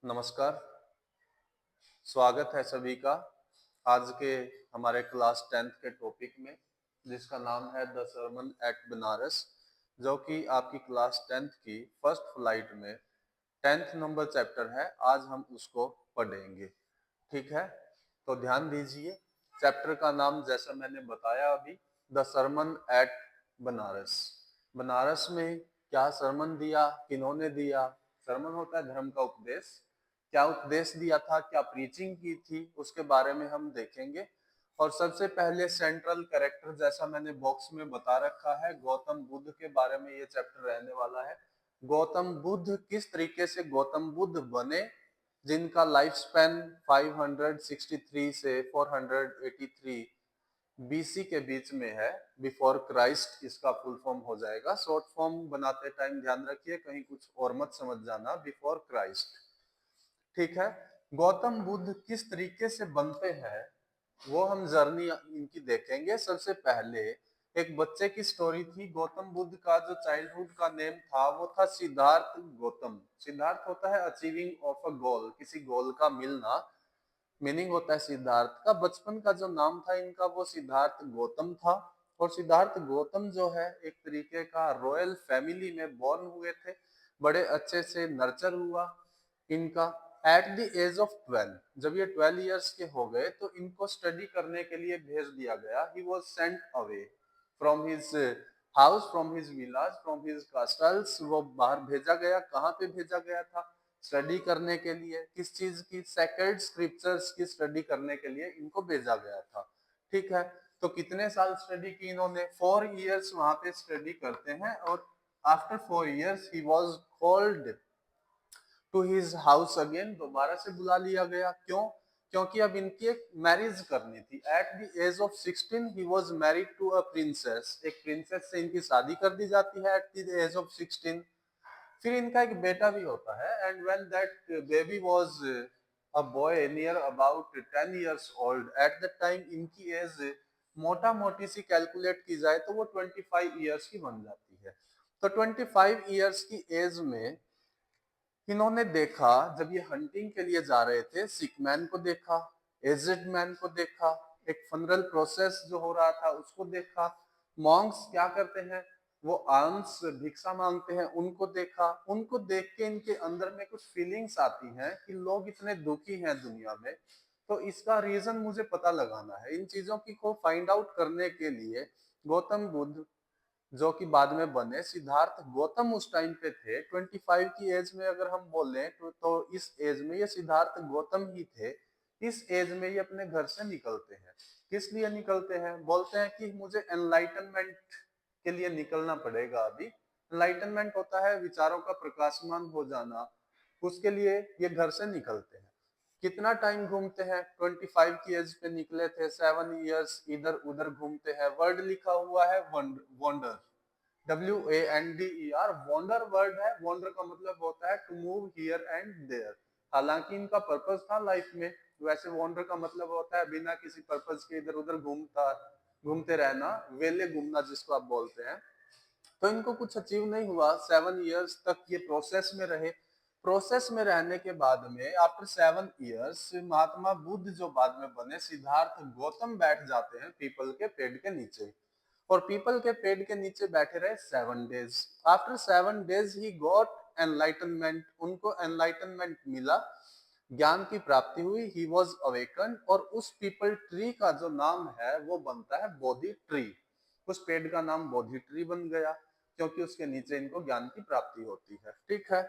नमस्कार, स्वागत है सभी का आज के हमारे क्लास 10th के टॉपिक में जिसका नाम है द सरमन एट बनारस, जो कि आपकी क्लास 10th की फर्स्ट फ्लाइट में 10th नंबर चैप्टर है। आज हम उसको पढ़ेंगे। ठीक है, तो ध्यान दीजिए। चैप्टर का नाम जैसा मैंने बताया अभी, द सरमन एट बनारस। बनारस में क्या सरमन दिया, किन्होंने दिया? सरमन होता है धर्म का उपदेश। क्या उपदेश दिया था, क्या प्रीचिंग की थी, उसके बारे में हम देखेंगे। और सबसे पहले सेंट्रल कैरेक्टर, जैसा मैंने बॉक्स में बता रखा है, गौतम बुद्ध के बारे में ये चैप्टर रहने वाला है। गौतम बुद्ध किस तरीके से गौतम बुद्ध बने, जिनका लाइफ स्पैन 563 से 483 बीसी के बीच में है। बिफोर क्राइस्ट इसका फुल फॉर्म हो जाएगा। शॉर्ट फॉर्म बनाते टाइम ध्यान रखिए, कहीं कुछ और मत समझ जाना। बिफोर क्राइस्ट, ठीक है। गौतम बुद्ध किस तरीके से बनते हैं वो हम जर्नी इनकी देखेंगे। सबसे पहले एक बच्चे की स्टोरी थी। गौतम बुद्ध का जो चाइल्डहुड का नेम था वो था सिद्धार्थ गौतम। सिद्धार्थ होता है अचीविंग ऑफ अ गोल, किसी गोल का मिलना, मीनिंग होता है सिद्धार्थ का। बचपन का जो नाम था इनका वो सिद्धार्थ गौतम था। और सिद्धार्थ गौतम जो है एक तरीके का रॉयल फैमिली में बॉर्न हुए थे। बड़े अच्छे से नर्चर हुआ इनका। एट द एज ऑफ 12, जब ये 12 इयर्स के हो गए तो इनको स्टडी करने के लिए भेज दिया गया। He was sent away from his house, from his village, from his castles. वो बाहर भेजा गया। कहाँ पे भेजा गया था? स्टडी करने के लिए। किस चीज की? सेक्रेड स्क्रिप्चर्स की स्टडी करने के लिए इनको भेजा गया था। ठीक है, तो कितने साल स्टडी की इन्होंने? 4 इयर्स वहां पे स्टडी करते हैं। और after 4 years he was called to his house again, दोबारा से बुला लिया गया। क्यों? क्योंकि अब इनकी एक मैरिज करनी थी। At the age of 16 he was married to a princess. एक प्रिंसेस से इनकी शादी कर दी जाती है एट द एज ऑफ 16। फिर इनका एक बेटा भी होता है। And when that baby was a boy near about 10 years old, at the time इनकी एज मोटा मोटी सी कैलकुलेट की जाए तो वो 25 इयर्स की बन जाती है। तो 25 इयर्स की एज में इन्होंने देखा, जब ये हंटिंग के लिए जा रहे थे, सिक मैन को देखा, एजेड मैन को देखा, एक फनरल प्रोसेस जो हो रहा था उसको देखा। मॉन्क्स क्या करते हैं, वो आर्म्स भिक्षा मांगते हैं, उनको देखा। उनको देख के इनके अंदर में कुछ फीलिंग्स आती हैं कि लोग इतने दुखी हैं दुनिया में, तो इसका रीजन मुझे पता लगाना है। इन चीजों की को फाइंड आउट करने के लिए गौतम बुद्ध, जो कि बाद में बने सिद्धार्थ गौतम, उस टाइम पे थे 25 की एज में। अगर हम बोलें तो इस एज में ये सिद्धार्थ गौतम ही थे। इस एज में ये अपने घर से निकलते हैं। किस लिए निकलते हैं? बोलते हैं कि मुझे एनलाइटनमेंट के लिए निकलना पड़ेगा। अभी एनलाइटनमेंट होता है विचारों का प्रकाशमान हो जाना, उसके लिए ये घर से निकलते हैं। कितना टाइम घूमते हैं? 25 की एज पे निकले थे, 7 इयर्स इधर उधर घूमते हैं। वर्ड लिखा हुआ है वंडर, WANDER, वॉन्डर वर्ड है। वॉन्डर का मतलब होता है to move here and there. हालांकि इनका पर्पस था लाइफ में, वैसे वॉन्डर का मतलब होता है बिना किसी पर्पस के इधर उधर घूमते रहना, वेले घूमना जिसको आप बोलते हैं। तो इनको कुछ अचीव नहीं हुआ। 7 इयर्स तक ये प्रोसेस में रहे। प्रोसेस में रहने के बाद में आफ्टर 7 इयर्स महात्मा बुद्ध जो बाद में बने सिद्धार्थ गौतम बैठ जाते हैं पीपल के पेड़ के नीचे। और पीपल के पेड़ के नीचे बैठे रहे 7 days. After 7 days he got enlightenment, उनको एनलाइटनमेंट मिला, ज्ञान की प्राप्ति हुई। He was awaken. और उस पीपल ट्री का जो नाम है वो बनता है बोधि ट्री। उस पेड़ का नाम बोधि ट्री बन गया क्योंकि उसके नीचे इनको ज्ञान की प्राप्ति होती है। ठीक है,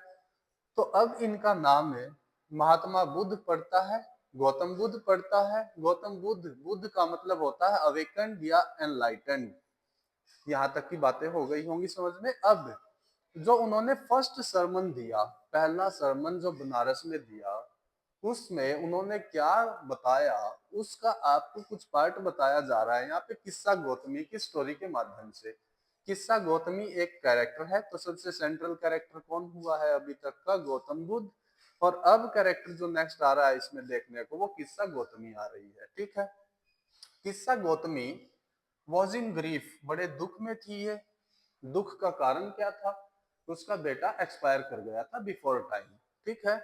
तो अब इनका नाम है महात्मा बुद्ध पड़ता है, गौतम बुद्ध पड़ता है। गौतम बुद्ध, बुद्ध का मतलब होता है अवेकन या एनलाइटेंड। यहाँ तक की बातें हो गई होंगी समझ में। अब जो उन्होंने फर्स्ट सरमन दिया, पहला सरमन जो बनारस में दिया, उसमें उन्होंने क्या बताया उसका आपको कुछ पार्ट बताया जा रहा है यहाँ पे किस्सा गौतमी की स्टोरी के माध्यम से। किस्सा गौतमी एक कैरेक्टर है, तो सबसे सेंट्रल कैरेक्टर कौन हुआ है अभी तक का? गौतम बुद्ध। और अब कैरेक्टर जो नेक्स्ट आ रहा है इसमें देखने को, वो किस्सा गौतमी आ रही है। ठीक है, किस्सा गौतमी वॉज इन ग्रीफ, बड़े दुख में थी ये। दुख का कारण क्या था? उसका बेटा एक्सपायर कर गया था बिफोर टाइम। ठीक है,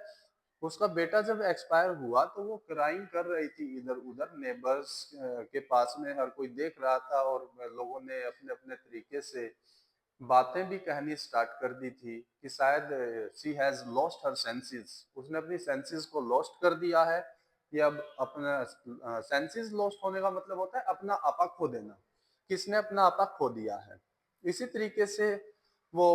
उसका बेटा जब एक्सपायर हुआ तो वो क्राइम कर रही थी इधर उधर, नेबर्स के पास में हर कोई देख रहा था और लोगों ने अपने अपने तरीके से बातें भी कहनी स्टार्ट कर दी थी कि शायद she has lost her senses, उसने अपनी सेंसेस को लॉस्ट कर दिया है। या अब अपना सेंसेस लॉस्ट होने का मतलब होता है अपना आपा खो देना, किसने अपना आपा खो दिया है। इसी तरीके से वो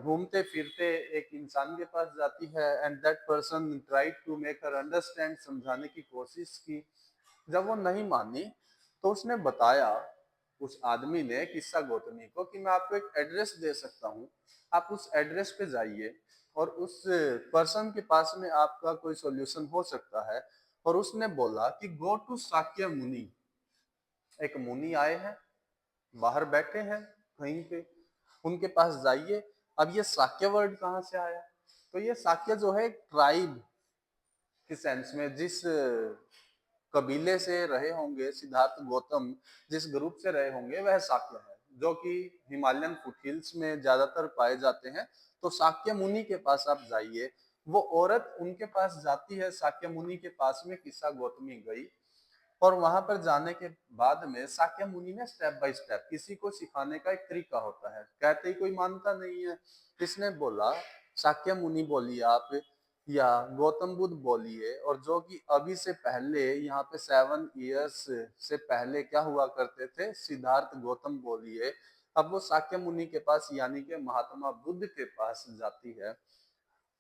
घूमते फिरते एक इंसान के पास जाती है and that person tried to make her understand, समझाने की कोशिश की। जब वो नहीं मानी तो उसने बताया, उस आदमी ने किस्सा गौतमी को, कि मैं आपको एक एड्रेस दे सकता हूँ, आप उस एड्रेस पे जाइए और उस पर्सन के पास में आपका कोई सॉल्यूशन हो सकता है। और उसने बोला कि गो टू साक्य मुनि, एक मुनि आए हैं, बाहर बैठे हैं कहीं पे, उनके पास जाइए। अब ये साक्य वर्ड कहाँ से आया? तो ये साक्य जो है ट्राइब के सेंस में, जिस कबीले से रहे होंगे सिद्धार्थ गौतम, जिस ग्रुप से रहे होंगे वह साक्य है, जो कि हिमालयन फुटहिल्स में ज्यादातर पाए जाते हैं। तो साक्य मुनि के पास आप जाइए। वो औरत उनके पास जाती है, साक्य मुनि के पास में किस्सा गौतमी गई। और वहां पर जाने के बाद में साक्य मुनि ने स्टेप बाय स्टेप, किसी को सिखाने का एक तरीका होता है, कहते ही कोई मानता नहीं है। किसने बोला? साक्य मुनि बोलिए आप, या गौतम बुद्ध बोलिए। और जो कि अभी से पहले यहाँ पे 7 इयर्स से पहले क्या हुआ करते थे, सिद्धार्थ गौतम बोलिए। अब वो साक्य मुनि के पास यानी कि महात्मा बुद्ध के पास जाती है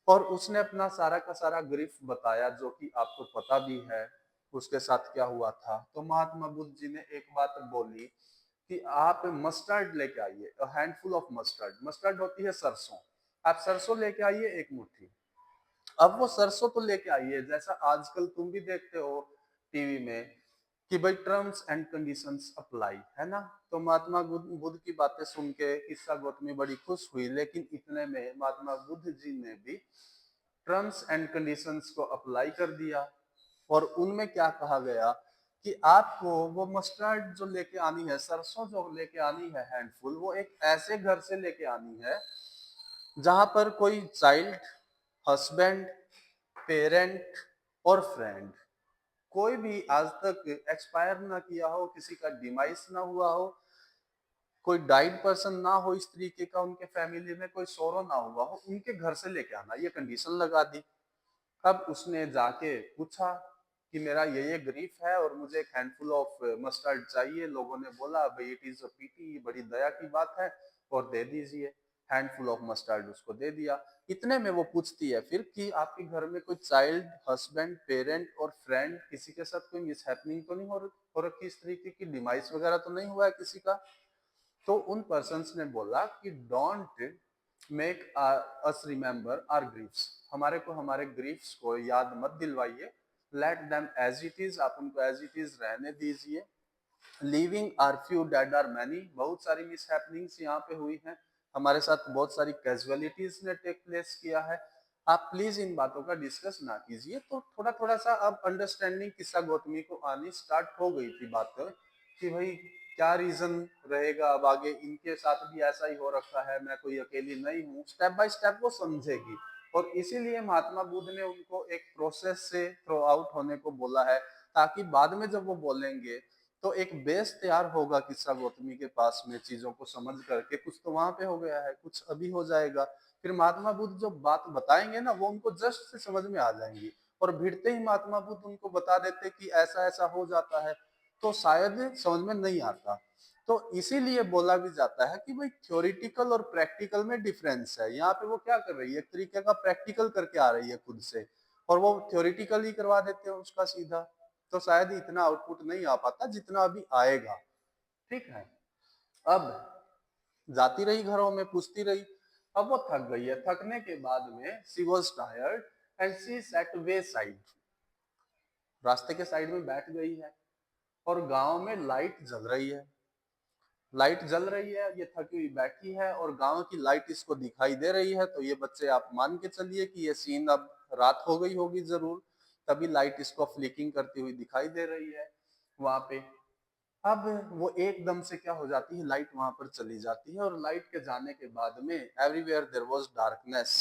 और उसने अपना सारा का सारा ग्रीफ बताया, जो कि आपको पता भी है उसके साथ क्या हुआ था। तो महात्मा बुद्ध जी ने एक बात बोली कि आप मस्टर्ड लेके आइए, हैंडफुल ऑफ मस्टर्ड। मस्टर्ड होती है सरसों, आप सरसों लेके आइए एक मुट्ठी। अब वो सरसों तो लेके आइए, जैसा आजकल तुम भी देखते हो टीवी में कि भाई टर्म्स एंड कंडीशंस अप्लाई, है ना। तो महात्मा बुद्ध की बातें सुन के किस्सा गौतमी बड़ी खुश हुई, लेकिन इतने में महात्मा बुद्ध जी ने भी टर्म्स एंड कंडीशंस को अप्लाई कर दिया। और उनमें क्या कहा गया कि आपको वो मस्टर्ड जो लेके आनी है, सरसों जो लेके आनी है हैंडफुल, वो एक ऐसे घर से लेके आनी है जहां पर कोई चाइल्ड, हस्बैंड, पेरेंट और फ्रेंड, कोई भी आज तक एक्सपायर ना किया हो, किसी का डिमाइस ना हुआ हो, कोई डाइड पर्सन ना हो इस तरीके का, उनके फैमिली में कोई सोरो ना हुआ हो, उनके घर से लेके आना, ये कंडीशन लगा दी। अब उसने जाके पूछा कि मेरा ये ग्रीफ है और मुझे एक हैंडफुल ऑफ मस्टर्ड चाहिए। लोगों ने बोला भाई इट इज अ पीटी, बड़ी दया की बात है और दे दीजिए। हैंडफुल ऑफ मस्टर्ड उसको दे दिया। इतने में वो पूछती है फिर कि आपके घर में कोई चाइल्ड, हस्बैंड, पेरेंट और फ्रेंड, किसी के साथ कोई मिसहैपनिंग तो नहीं हो रखी, इस तरीके की डिमाइस वगैरह तो नहीं हुआ है किसी का? तो उन पर्सन्स ने बोला कि don't make us remember our griefs, हमारे को हमारे ग्रीफ्स को याद मत दिलवाइए। Let them as it is, आप उनको एज इट इज रहने दीजिए। Living are few, dead are many, बहुत सारी मिसहैपनिंग्स यहाँ पे हुई हैं, हमारे साथ बहुत सारी कैजुअलिटीज ने टेक प्लेस किया है। आप प्लीज इन बातों का डिस्कस ना कीजिए। तो थोड़ा थोड़ा सा अब अंडरस्टैंडिंग किस्सा गौतमी को आनी स्टार्ट हो गई थी बात कि भाई क्या रीजन रहेगा, अब आगे इनके साथ भी ऐसा ही हो रखा है, मैं कोई अकेली नहीं हूँ। स्टेप बाय स्टेप वो समझेगी और इसीलिए महात्मा बुद्ध ने उनको एक प्रोसेस से थ्रो आउट होने को बोला है, ताकि बाद में जब वो बोलेंगे तो एक बेस तैयार होगा किस्सा गौतमी के पास में, चीजों को समझ करके। कुछ तो वहां पे हो गया है, कुछ अभी हो जाएगा। फिर महात्मा बुद्ध जो बात बताएंगे ना, वो उनको जस्ट से समझ में आ जाएंगी। और भिड़ते ही महात्मा बुद्ध उनको बता देते कि ऐसा ऐसा हो जाता है, तो शायद समझ में नहीं आता। तो इसीलिए बोला भी जाता है कि भाई थ्योरिटिकल और प्रैक्टिकल में डिफरेंस है। यहाँ पे वो क्या कर रही है, एक तरीके का प्रैक्टिकल करके आ रही है खुद से, और वो थ्योरिटिकल ही करवा देते हैं उसका सीधा। तो शायद इतना आउटपुट नहीं आ पाता जितना अभी आएगा। ठीक है। अब जाती रही घरों में, पूछती रही। अब वो थक गई है, थकने के बाद में she was tired and she set way side, रास्ते के साइड में बैठ गई है। और गांव में लाइट जल रही है, लाइट जल रही है, ये थकी हुई बैठी है और गांव की लाइट इसको दिखाई दे रही है। तो ये बच्चे आप मान के चलिए कि ये सीन अब रात हो गई होगी जरूर, तभी लाइट इसको फ्लिकिंग करती हुई दिखाई दे रही है वहां पे। अब वो एकदम से क्या हो जाती है, लाइट वहां पर चली जाती है और लाइट के जाने के बाद में एवरीवेयर देयर वाज डार्कनेस,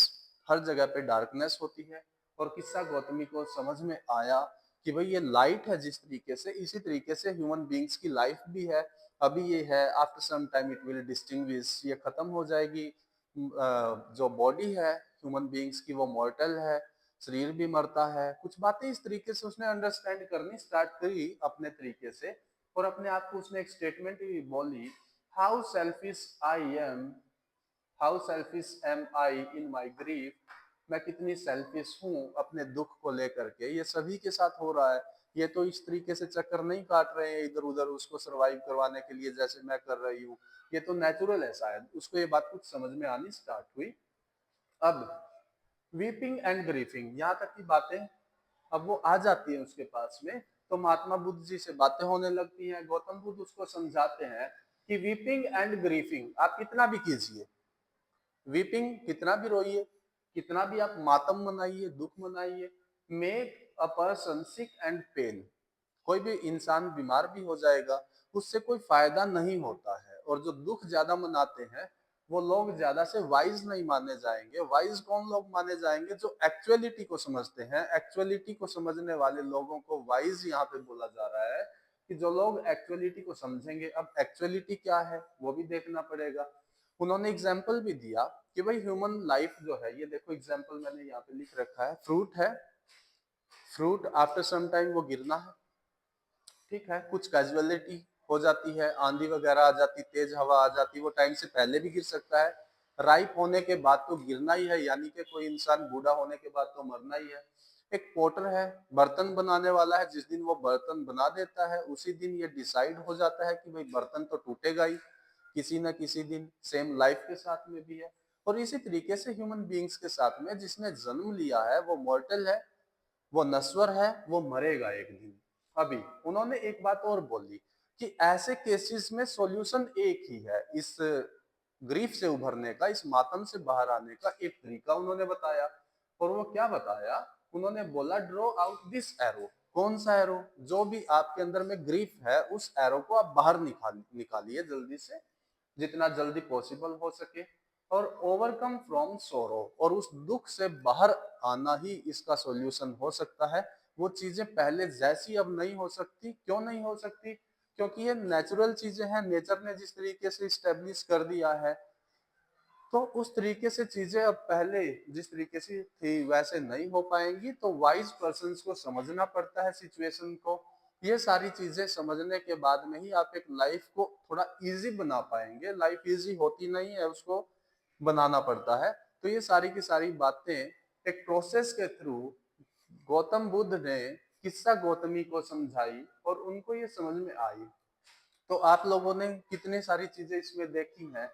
हर जगह पे डार्कनेस होती है। और किस्सा गौतमी को समझ में आया कि भाई ये लाइट है जिस तरीके से, इसी तरीके से ह्यूमन बींग्स की लाइफ भी है। अभी ये है, after some time it will distinguish, ये खत्म हो जाएगी। जो बॉडी है ह्यूमन बींग्स की वो मॉर्टल है, शरीर भी मरता है। कुछ बातें इस तरीके से उसने अंडरस्टैंड करनी स्टार्ट करी अपने तरीके से, और अपने आप को उसने एक स्टेटमेंट भी बोली, how selfish I am, how selfish am I in my grief, मैं कितनी सेल्फिश हूँ अपने दुख को लेकर के। ये सभी के साथ हो रहा है। ये तो इस तरीके से चक्कर नहीं काट रहे हैं इधर उधर उसको सरवाइव करवाने के लिए जैसे मैं कर रही हूँ। ये तो नेचुरल है शायद। उसको ये बात कुछ समझ में आनी स्टार्ट हुई। अब वीपिंग एंड ग्रीफिंग, यहाँ तक की बातें अब वो आ जाती है उसके पास में, तो महात्मा बुद्ध जी से बातें होने लगती हैं। गौतम बुद्ध उसको समझाते हैं कि वीपिंग एंड ग्रीफिंग आप कितना भी कीजिए, वीपिंग कितना भी रोइए, कितना भी आप मातम मनाइए, दुख मनाइए, make a person sick and pain, कोई भी इंसान बीमार भी हो जाएगा, उससे कोई फायदा नहीं होता है। और जो दुख ज्यादा मनाते हैं वो लोग ज्यादा से वाइज नहीं माने जाएंगे। वाइज कौन लोग माने जाएंगे? जो एक्चुअलिटी को समझते हैं। एक्चुअलिटी को समझने वाले लोगों को वाइज यहाँ पे बोला जा रहा है, कि जो लोग एक्चुअलिटी को समझेंगे। अब एक्चुअलिटी क्या है वो भी देखना पड़ेगा। उन्होंने एग्जाम्पल भी दिया कि भाई ह्यूमन लाइफ जो है, ये देखो एग्जाम्पल मैंने यहाँ पे लिख रखा है, फ्रूट है, फ्रूट आफ्टर सम टाइम वो गिरना है, ठीक है, कुछ कैजुअलिटी हो जाती है, आंधी वगैरह आ जाती, तेज हवा आ जाती, वो टाइम से पहले भी गिर सकता है। राइप होने के बाद तो गिरना ही है, यानी कि कोई इंसान बूढ़ा होने के बाद तो मरना ही है। एक पोटर है, बर्तन बनाने वाला है, जिस दिन वो बर्तन बना देता है उसी दिन ये डिसाइड हो जाता है कि भाई बर्तन तो टूटेगा ही किसी न किसी दिन। सेम लाइफ के साथ में भी है। और इसी तरीके से ह्यूमन बीइंग्स के साथ में, जिसने जन्म लिया है वो मॉर्टल है, वो नश्वर है, वो मरेगा एक दिन। अभी उन्होंने एक बात और बोली कि ऐसे केसेस में सॉल्यूशन एक ही है, इस ग्रीफ से उभरने का, इस मातम से बाहर आने का एक तरीका उन्होंने बताया। और वो क्या बताया? उन्होंने बोला ड्रॉ आउट दिस एरो। कौन सा एरो? जो भी आपके अंदर में ग्रीफ है उस एरो को आप बाहर निकालिए जल्दी से, जितना जल्दी पॉसिबल हो सके। और ओवरकम फ्रॉम सोरो, और उस दुख से बाहर आना ही इसका सॉल्यूशन हो सकता है। वो चीजें पहले जैसी अब नहीं हो सकती। क्यों नहीं हो सकती? क्योंकि ये नेचुरल चीजें हैं, नेचर ने जिस तरीके से स्टेब्लिश कर दिया है, तो उस तरीके से चीजें अब पहले जिस तरीके से थी वैसे नहीं हो पाएंगी। तो वाइज पर्सन को समझना पड़ता है सिचुएशन को। ये सारी चीजें समझने के बाद में ही आप एक लाइफ को थोड़ा इजी बना पाएंगे। लाइफ इजी होती नहीं है, उसको बनाना पड़ता है। तो ये सारी की सारी बातें एक प्रोसेस के थ्रू गौतम बुद्ध ने किस्सा गौतमी को समझाई और उनको ये समझ में आई। तो आप लोगों ने कितने सारी चीजें इसमें देखी हैं।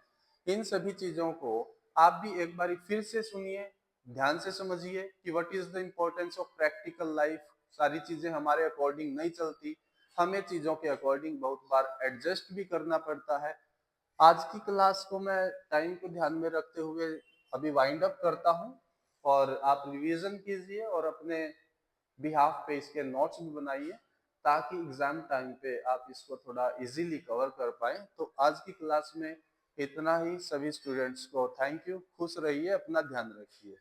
इन सभी चीजों को आप भी एक बार फिर से सुनिए, ध्यान से समझिए कि what is the importance of practical life. सारी चीजें हमारे अकॉर्डिंग नहीं चलती, हमें चीजों के अकॉर्डिंग बहुत बार एडजस्ट भी करना पड़ता है। आज की क्लास को मैं टाइम को ध्यान में रखते हुए अभी वाइंड अप करता हूं, और आप रिवीजन कीजिए और अपने बिहाफ पे इसके नोट्स भी बनाइए, ताकि एग्जाम टाइम पे आप इसको थोड़ा इजीली कवर कर पाए। तो आज की क्लास में इतना ही। सभी स्टूडेंट्स को थैंक यू। खुश रहिए, अपना ध्यान रखिए।